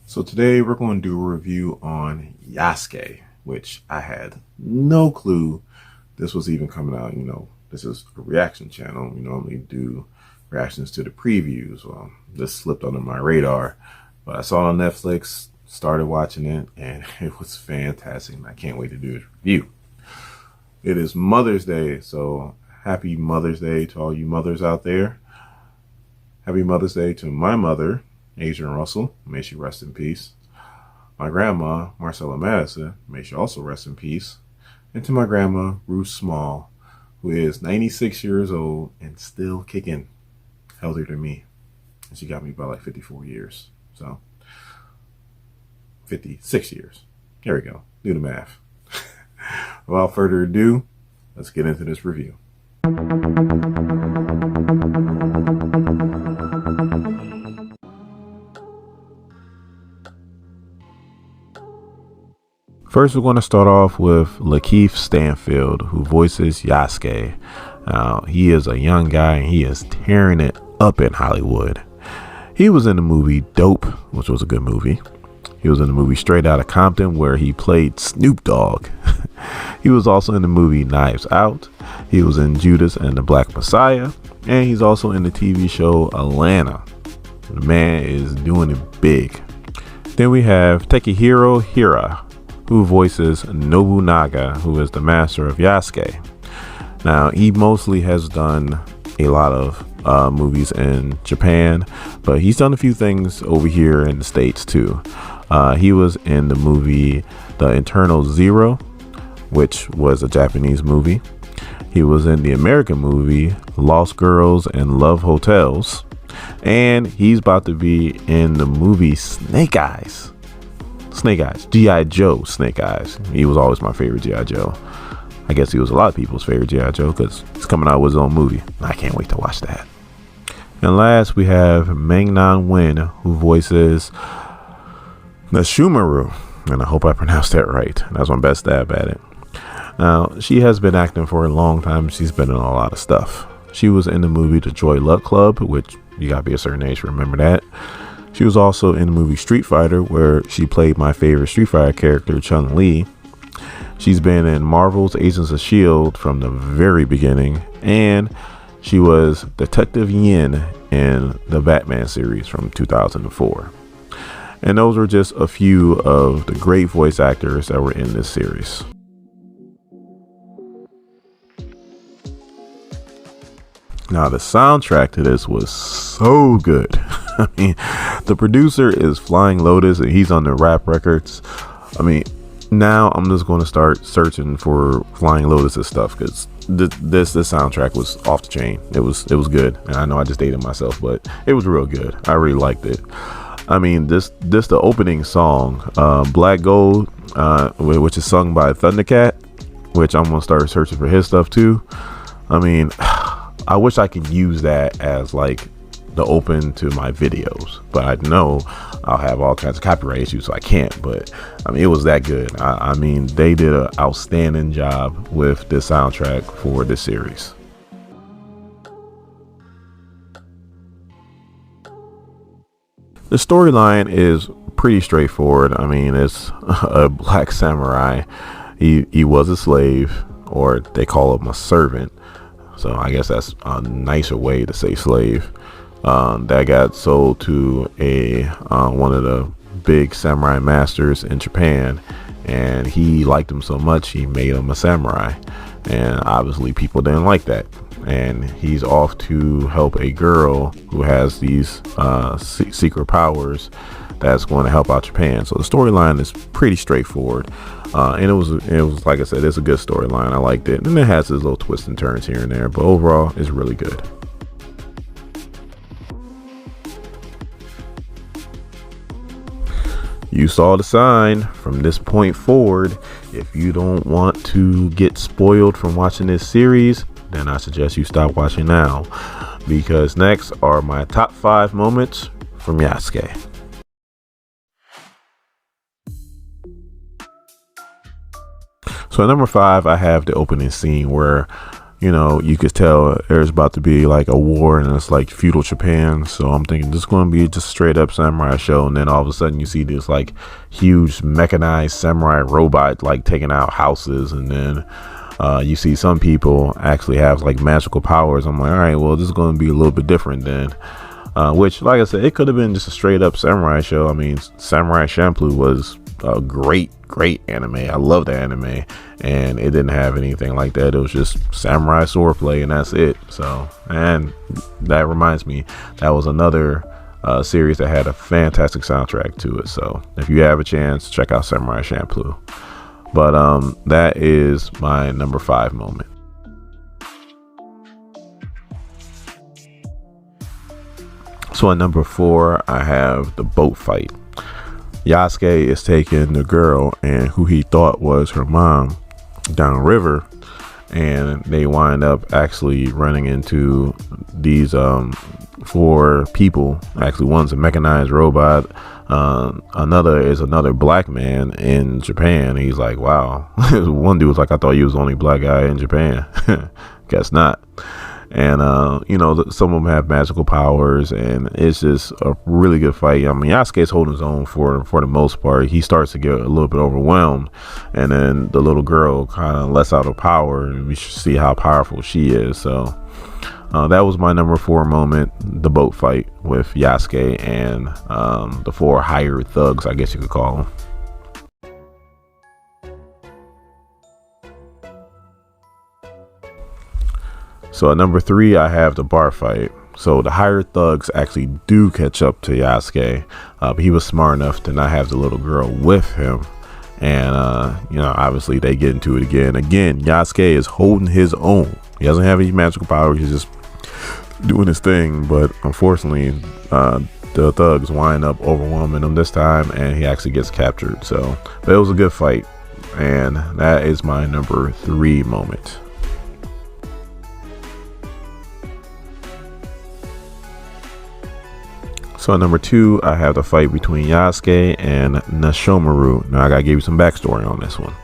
So today we're going to do a review on Yasuke, which I had no clue this was even coming out. This is a reaction channel. We normally do reactions to the previews. Well, this slipped under my radar, but I saw it on Netflix, started watching it, and it was fantastic. And I can't wait to do this review. It is Mother's Day, so happy Mother's Day to all you mothers out there. Happy Mother's Day to my mother, Adrian Russell, may she rest in peace. My grandma, Marcella Madison, may she also rest in peace. And to my grandma, Ruth Small, who is 96 years old and still kicking, healthier than me. And she got me by like 54 years. So, 56 years. There we go. Do the math. Without further ado, let's get into this review. First, we're going to start off with LaKeith Stanfield, who voices Yasuke. He is a young guy and he is tearing it up in Hollywood. He was in the movie Dope, which was a good movie. He was in the movie Straight Outta Compton, where he played Snoop Dogg. He was also in the movie Knives Out. He was in Judas and the Black Messiah. And he's also in the TV show Atlanta. The man is doing it big. Then we have Takehiro Hira, who voices Nobunaga, who is the master of Yasuke. Now, he mostly has done a lot of movies in Japan, but he's done a few things over here in the States too. He was in the movie The Internal Zero, which was a Japanese movie. He was in the American movie Lost Girls and Love Hotels, and he's about to be in the movie Snake Eyes, G.I. Joe Snake Eyes. He was always my favorite G.I. Joe. I guess he was a lot of people's favorite G.I. Joe because he's coming out with his own movie. I can't wait to watch that. And last, we have Mengnan Wen, who voices the Shumaru, and I hope I pronounced that right. That's my best stab at it. Now, she has been acting for a long time. She's been in a lot of stuff. She was in the movie The Joy Luck Club, which you gotta be a certain age to remember that. She was also in the movie Street Fighter, where she played my favorite Street Fighter character, Chun-Li. She's been in Marvel's Agents of S.H.I.E.L.D. from the very beginning, and she was Detective Yin in the Batman series from 2004. And those were just a few of the great voice actors that were in this series. Now, the soundtrack to this was so good. I mean, the producer is Flying Lotus and he's on the Rap Records. I mean, now I'm just going to start searching for Flying Lotus's stuff because this soundtrack was off the chain. It was good, and I know I just dated myself, but it was real good. I really liked it. I mean, this the opening song, Black Gold, which is sung by Thundercat, which I'm gonna start searching for his stuff too. I mean, I wish I could use that as like the open to my videos, but I know I'll have all kinds of copyright issues, so I can't. But I mean, it was that good. I mean, they did an outstanding job with this soundtrack for this series. The storyline is pretty straightforward. I mean, it's a black samurai. He was a slave, or they call him a servant. So I guess that's a nicer way to say slave. That got sold to one of the big samurai masters in Japan, and he liked him so much he made him a samurai. And obviously people didn't like that, and he's off to help a girl who has these secret powers that's going to help out Japan. So the storyline is pretty straightforward, and it was like I said, it's a good storyline. I liked it, and it has its little twists and turns here and there, but overall it's really good. You saw the sign. From this point forward, if you don't want to get spoiled from watching this series, then I suggest you stop watching now, because next are my top 5 moments from Yasuke. So at number 5, I have the opening scene where you could tell there's about to be like a war, and it's like feudal Japan. So I'm thinking this is going to be just straight up samurai show. And then all of a sudden you see this like huge mechanized samurai robot like taking out houses. And then you see some people actually have like magical powers. I'm like, all right, well, this is going to be a little bit different then. Which, like I said, it could have been just a straight up samurai show. I mean, Samurai Champloo was a great anime. I love the anime, and it didn't have anything like that. It was just samurai swordplay, and that's it. So, and that reminds me, that was another series that had a fantastic soundtrack to it. So, if you have a chance, check out Samurai Champloo. But that is my number 5 moment. So at number 4, I have the boat fight. Yasuke is taking the girl and who he thought was her mom downriver, and they wind up actually running into these 4 people. Actually, one's a mechanized robot. Another is another black man in Japan. He's like, wow. One dude was like, I thought you was the only black guy in Japan. Guess not. And some of them have magical powers, and it's just a really good fight. I mean, Yasuke's holding his own for the most part. He starts to get a little bit overwhelmed, and then the little girl kind of lets out her power, and we should see how powerful she is. So that was my number 4 moment, the boat fight with Yasuke and the 4 hired thugs, I guess you could call them. So at number 3, I have the bar fight. So the hired thugs actually do catch up to Yasuke, but he was smart enough to not have the little girl with him. And, obviously they get into it again. Again, Yasuke is holding his own. He doesn't have any magical power. He's just doing his thing. But unfortunately, the thugs wind up overwhelming him this time, and he actually gets captured. So, but it was a good fight. And that is my number 3 moment. So at number 2, I have the fight between Yasuke and Nashomaru. Now I gotta give you some backstory on this one.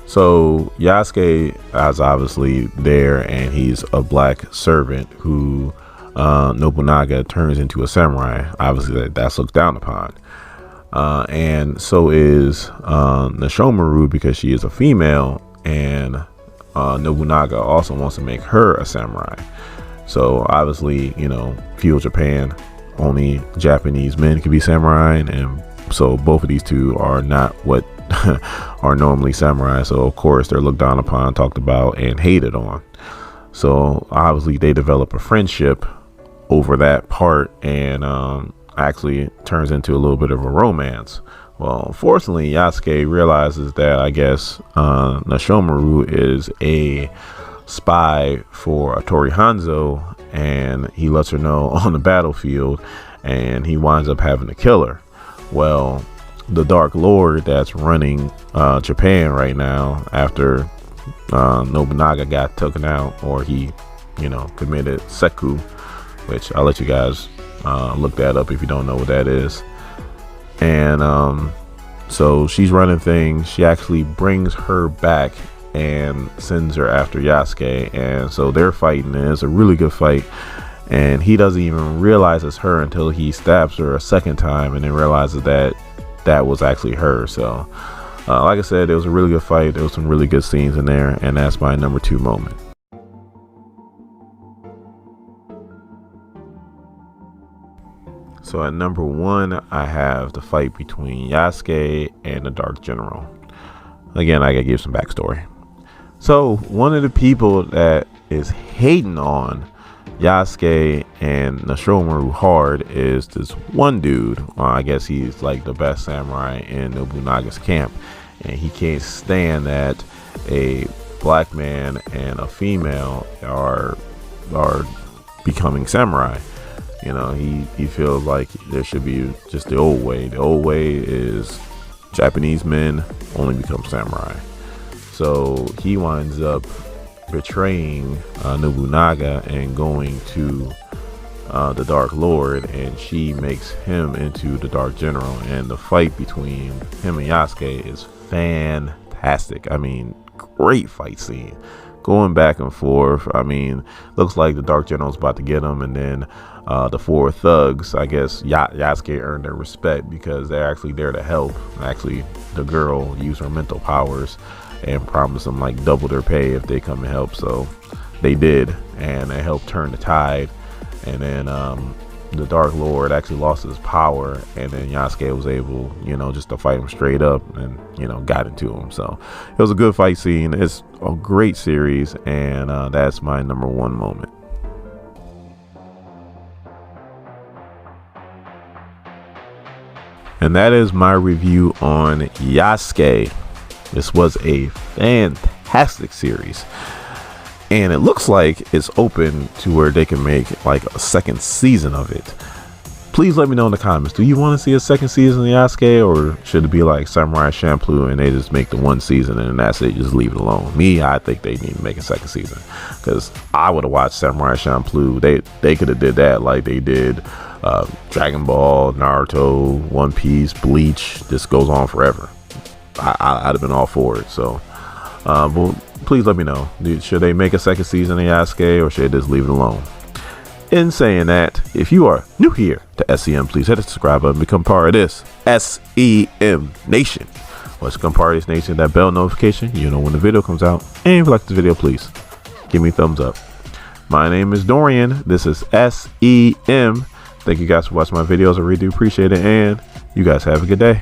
So Yasuke is obviously there, and he's a black servant who Nobunaga turns into a samurai. Obviously that's looked down upon. And so is Nashomaru, because she is a female, and Nobunaga also wants to make her a samurai. So obviously, feudal Japan, only Japanese men can be samurai, and so both of these two are not what are normally samurai. So of course they're looked down upon, talked about, and hated on. So obviously they develop a friendship over that part, and actually turns into a little bit of a romance. Well, unfortunately, Yasuke realizes that I guess Nashomaru is a spy for Atori Hanzo, and he lets her know on the battlefield, and he winds up having to kill her. Well, the Dark Lord that's running Japan right now, after Nobunaga got taken out, or he committed seppuku, which I'll let you guys look that up if you don't know what that is. And so she's running things. She actually brings her back and sends her after Yasuke, and so they're fighting, and it's a really good fight, and he doesn't even realize it's her until he stabs her a second time, and then realizes that was actually her. So like I said, it was a really good fight. There was some really good scenes in there, and that's my number 2 moment. So at number 1, I have the fight between Yasuke and the Dark General. Again, I gotta give some backstory. So one of the people that is hating on Yasuke and Nashomaru hard is this one dude. I guess he's like the best samurai in Nobunaga's camp, and he can't stand that a black man and a female are becoming samurai. He feels like there should be just the old way. The old way is Japanese men only become samurai. So he winds up betraying Nobunaga and going to the Dark Lord, and she makes him into the Dark General. And the fight between him and Yasuke is fantastic. I mean, great fight scene. going back and forth. I mean, looks like the Dark General's about to get him, and then the four thugs, I guess Yasuke earned their respect because they're actually there to help. Actually, the girl used her mental powers and promised them like double their pay if they come and help. So they did, and they helped turn the tide. And then the Dark Lord actually lost his power, and then Yasuke was able, just to fight him straight up, and got into him. So it was a good fight scene. It's a great series, and that's my number one moment. And that is my review on Yasuke. This was a fantastic series, and it looks like it's open to where they can make like a second season of it. Please let me know in the comments. Do you want to see a second season of Yasuke, or should it be like Samurai Champloo and they just make the one season and that's it, just leave it alone? Me, I think they need to make a second season, because I would have watched Samurai Champloo. They could have did that like they did Dragon Ball, Naruto, One Piece, Bleach. This goes on forever. I'd have been all for it. So but please let me know, should they make a second season of Yasuke, or should they just leave it alone? In saying that, if you are new here to SEM, please hit the subscribe button, become part of this SEM Nation. Let's become part of this nation. That bell notification, when the video comes out. And if you like this video, please give me a thumbs up. My name is Dorian. This is SEM. Thank you guys for watching my videos. I really do appreciate it, and you guys have a good day.